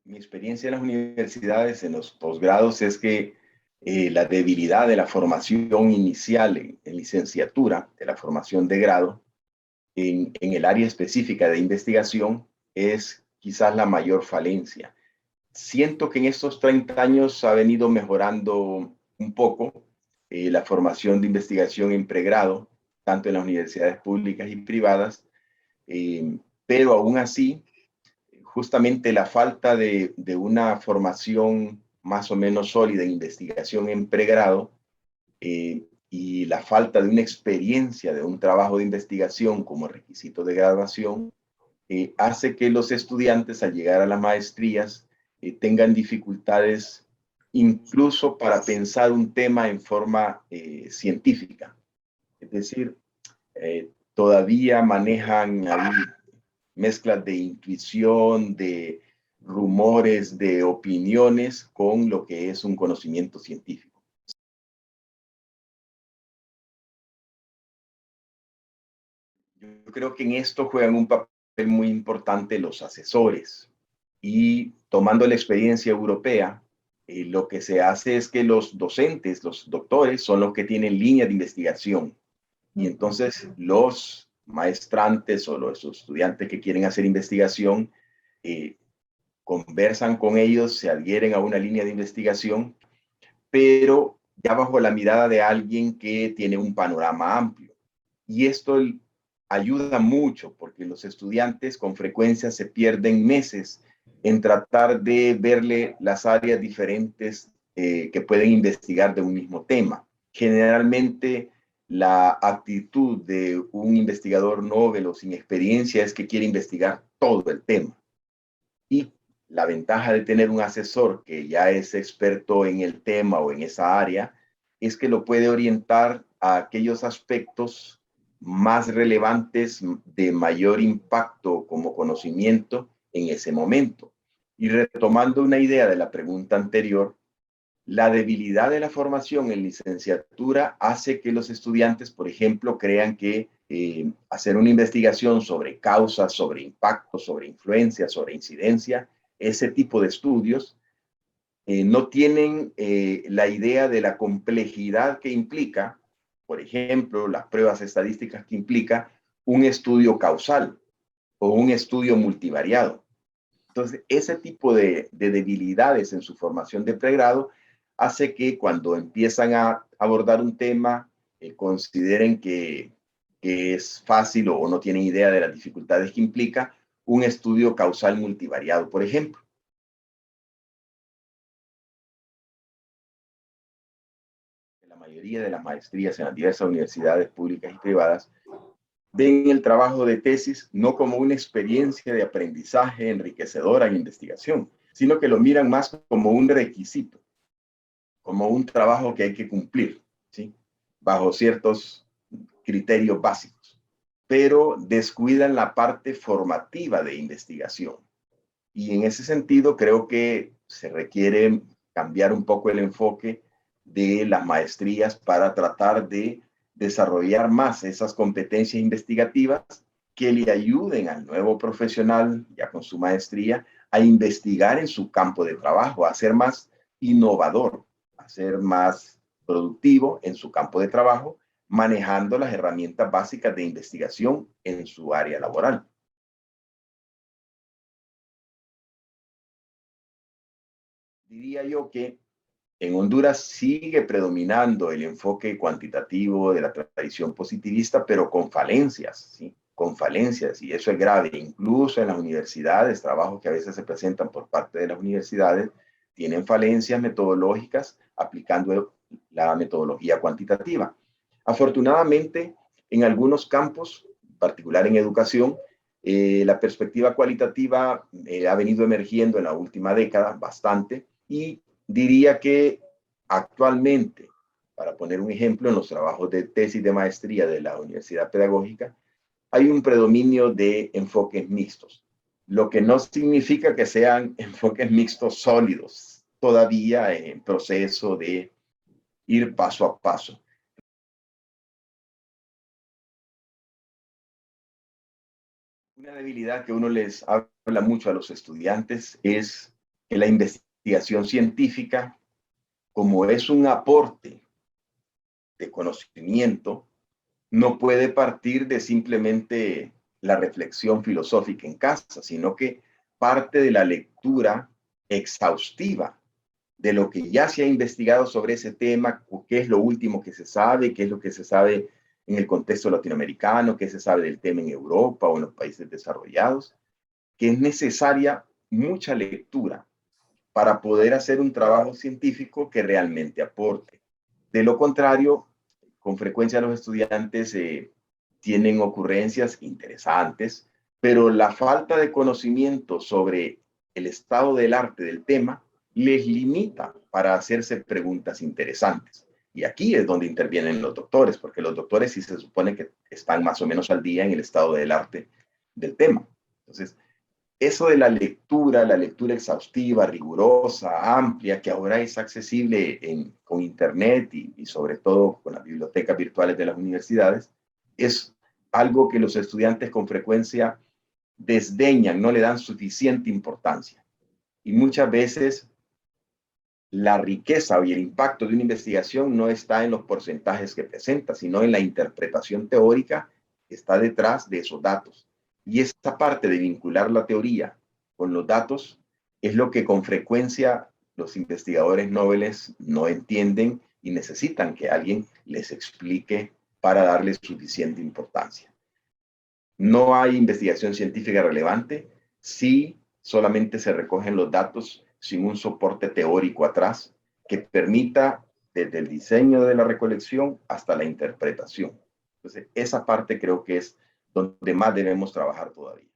Mi experiencia en las universidades, en los posgrados, es que la debilidad de la formación inicial en licenciatura, de la formación de grado, en el área específica de investigación, es quizás la mayor falencia. Siento que en estos 30 años ha venido mejorando un poco la formación de investigación en pregrado, tanto en las universidades públicas y privadas, pero aún así justamente la falta de una formación más o menos sólida en investigación en pregrado y la falta de una experiencia de un trabajo de investigación como requisito de graduación hace que los estudiantes al llegar a las maestrías tengan dificultades incluso para pensar un tema en forma científica. Es decir, todavía manejan ahí mezclas de intuición, de rumores, de opiniones con lo que es un conocimiento científico. Yo creo que en esto juegan un papel muy importante los asesores y tomando la experiencia europea, lo que se hace es que los docentes, los doctores, son los que tienen línea de investigación y entonces los maestrantes o los estudiantes que quieren hacer investigación eh, conversan con ellos, se adhieren a una línea de investigación, pero ya bajo la mirada de alguien que tiene un panorama amplio. Y esto ayuda mucho porque los estudiantes con frecuencia se pierden meses en tratar de verle las áreas diferentes que pueden investigar de un mismo tema. Generalmente la actitud de un investigador novel o sin experiencia es que quiere investigar todo el tema. Y la ventaja de tener un asesor que ya es experto en el tema o en esa área es que lo puede orientar a aquellos aspectos más relevantes de mayor impacto como conocimiento en ese momento. Y retomando una idea de la pregunta anterior, la debilidad de la formación en licenciatura hace que los estudiantes, por ejemplo, crean que hacer una investigación sobre causas, sobre impacto, sobre influencia, sobre incidencia, ese tipo de estudios, no tienen la idea de la complejidad que implica, por ejemplo, las pruebas estadísticas que implica un estudio causal o un estudio multivariado. Entonces, ese tipo de debilidades en su formación de pregrado hace que cuando empiezan a abordar un tema, consideren que es fácil o no tienen idea de las dificultades que implica un estudio causal multivariado, por ejemplo. La mayoría de las maestrías en las diversas universidades públicas y privadas ven el trabajo de tesis no como una experiencia de aprendizaje enriquecedora en investigación, sino que lo miran más como un requisito, como un trabajo que hay que cumplir, ¿sí? Bajo ciertos criterios básicos, pero descuidan la parte formativa de investigación. Y en ese sentido creo que se requiere cambiar un poco el enfoque de las maestrías para tratar de desarrollar más esas competencias investigativas que le ayuden al nuevo profesional, ya con su maestría, a investigar en su campo de trabajo, a ser más innovador, a ser más productivo en su campo de trabajo, manejando las herramientas básicas de investigación en su área laboral. Diría yo que en Honduras sigue predominando el enfoque cuantitativo de la tradición positivista, pero con falencias, ¿sí? Con falencias, y eso es grave. Incluso en las universidades, trabajos que a veces se presentan por parte de las universidades, tienen falencias metodológicas aplicando la metodología cuantitativa. Afortunadamente, en algunos campos, en particular en educación, la perspectiva cualitativa ha venido emergiendo en la última década bastante y diría que actualmente, para poner un ejemplo, en los trabajos de tesis de maestría de la Universidad Pedagógica, hay un predominio de enfoques mixtos, lo que no significa que sean enfoques mixtos sólidos, todavía en proceso de ir paso a paso. Una debilidad que uno les habla mucho a los estudiantes es que la investigación científica, como es un aporte de conocimiento, no puede partir de simplemente la reflexión filosófica en casa, sino que parte de la lectura exhaustiva de lo que ya se ha investigado sobre ese tema, qué es lo último que se sabe, qué es lo que se sabe en el contexto latinoamericano, qué se sabe del tema en Europa o en los países desarrollados, que es necesaria mucha lectura para poder hacer un trabajo científico que realmente aporte. De lo contrario, con frecuencia los estudiantes tienen ocurrencias interesantes, pero la falta de conocimiento sobre el estado del arte del tema les limita para hacerse preguntas interesantes. Y aquí es donde intervienen los doctores, porque los doctores sí se supone que están más o menos al día en el estado del arte del tema. Entonces, eso de la lectura exhaustiva, rigurosa, amplia, que ahora es accesible con Internet y sobre todo con las bibliotecas virtuales de las universidades, es algo que los estudiantes con frecuencia desdeñan, no le dan suficiente importancia. Y muchas veces la riqueza y el impacto de una investigación no está en los porcentajes que presenta, sino en la interpretación teórica que está detrás de esos datos. Y esta parte de vincular la teoría con los datos es lo que con frecuencia los investigadores nobles no entienden y necesitan que alguien les explique para darle suficiente importancia. No hay investigación científica relevante si solamente se recogen los datos sin un soporte teórico atrás que permita desde el diseño de la recolección hasta la interpretación. Entonces, esa parte creo que es donde más debemos trabajar todavía.